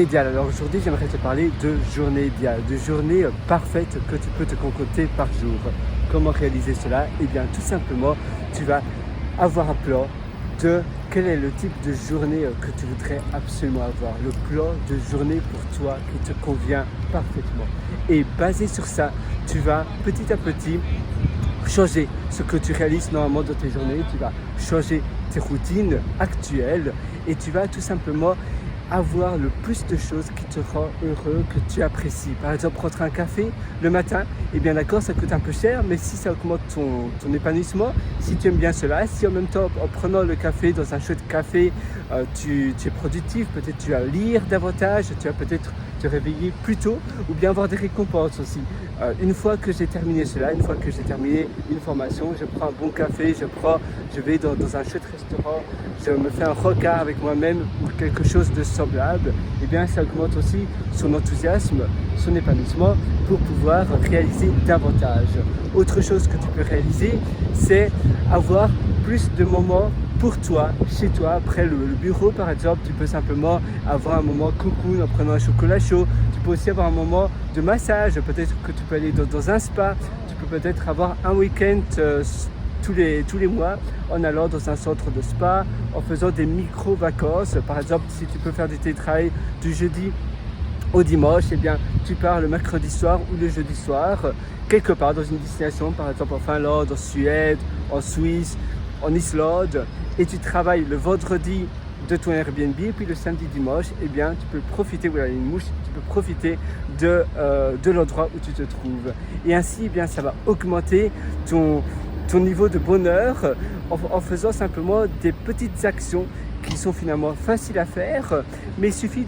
Idéal. Alors aujourd'hui, j'aimerais te parler de journée idéale, de journée parfaite que tu peux te concocter par jour. Comment réaliser cela? Eh bien, tout simplement, tu vas avoir un plan de quel est le type de journée que tu voudrais absolument avoir. Le plan de journée pour toi qui te convient parfaitement. Et basé sur ça, tu vas petit à petit changer ce que tu réalises normalement dans tes journées. Tu vas changer tes routines actuelles et tu vas tout simplement avoir le plus de choses qui te rend heureux, que tu apprécies. Par exemple, prendre un café le matin, eh bien d'accord, ça coûte un peu cher, mais si ça augmente ton épanouissement, si tu aimes bien cela, si en même temps, en prenant le café dans un chouette café, tu es productif, peut-être tu vas lire davantage, tu vas peut-être te réveiller plus tôt, ou bien avoir des récompenses aussi. Une fois que j'ai terminé cela, une fois que j'ai terminé une formation, je prends un bon café, je vais dans un chouette restaurant, je me fais un rencard avec moi-même ou quelque chose de semblable, et bien ça augmente aussi son enthousiasme, son épanouissement pour pouvoir réaliser davantage. Autre chose que tu peux réaliser, c'est avoir plus de moments pour toi, chez toi, après le bureau par exemple. Tu peux simplement avoir un moment cocoon en prenant un chocolat chaud. Tu peux aussi avoir un moment de massage, peut-être que tu peux aller dans un spa. Tu peux peut-être avoir un week-end tous les mois en allant dans un centre de spa, en faisant des micro-vacances. Par exemple, si tu peux faire du télétravail du jeudi au dimanche, eh bien, tu pars le mercredi soir ou le jeudi soir, quelque part dans une destination, par exemple en Finlande, en Suède, en Suisse, en Islande, et tu travailles le vendredi de ton Airbnb, et puis le samedi dimanche, eh bien, tu peux profiter, voilà une mouche, tu peux profiter de l'endroit où tu te trouves. Et ainsi, eh bien, ça va augmenter ton niveau de bonheur en faisant simplement des petites actions qui sont finalement faciles à faire, mais il suffit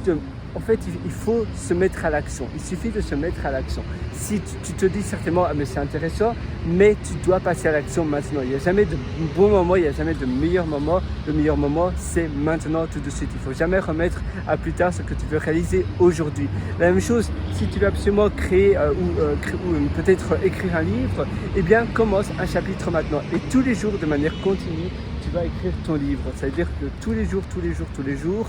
il faut se mettre à l'action. Il suffit de se mettre à l'action. Si tu te dis certainement, ah mais c'est intéressant, mais tu dois passer à l'action maintenant. Il n'y a jamais de bon moment, il n'y a jamais de meilleur moment. Le meilleur moment, c'est maintenant, tout de suite. Il ne faut jamais remettre à plus tard ce que tu veux réaliser aujourd'hui. La même chose, si tu veux absolument créer ou peut-être écrire un livre, eh bien, commence un chapitre maintenant. Et tous les jours, de manière continue, tu vas écrire ton livre. Ça veut dire que tous les jours,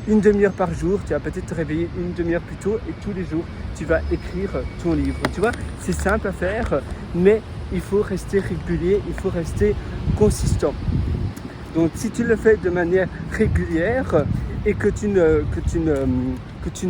une demi-heure par jour, tu vas peut-être te réveiller une demi-heure plus tôt et tous les jours, tu vas écrire ton livre. Tu vois, c'est simple à faire, mais il faut rester régulier, il faut rester consistant. Donc, si tu le fais de manière régulière et que tu ne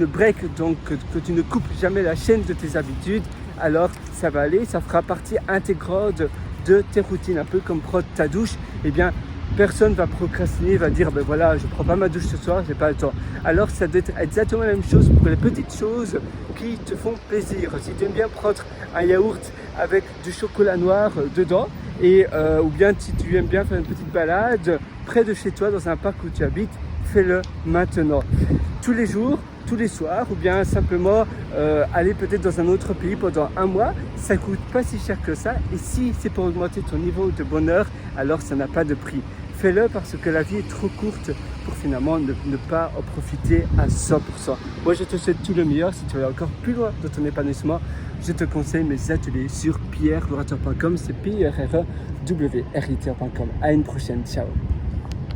breaks, donc que tu ne coupes jamais la chaîne de tes habitudes, alors ça va aller, ça fera partie intégrante de tes routines, un peu comme prendre ta douche. Eh bien, personne va procrastiner, va dire ben voilà, je prends pas ma douche ce soir, j'ai pas le temps. Alors ça doit être exactement la même chose pour les petites choses qui te font plaisir. Si tu aimes bien prendre un yaourt avec du chocolat noir dedans, ou bien si tu aimes bien faire une petite balade près de chez toi dans un parc où tu habites, fais-le maintenant. Tous les jours, tous les soirs, ou bien simplement aller peut-être dans un autre pays pendant un mois, ça coûte pas si cher que ça. Et si c'est pour augmenter ton niveau de bonheur, alors ça n'a pas de prix. Fais-le parce que la vie est trop courte pour finalement ne pas en profiter à 100%. Moi, je te souhaite tout le meilleur. Si tu veux aller encore plus loin de ton épanouissement, je te conseille mes ateliers sur pierrelorateur.com. C'est pierrelorateur.com. À une prochaine. Ciao.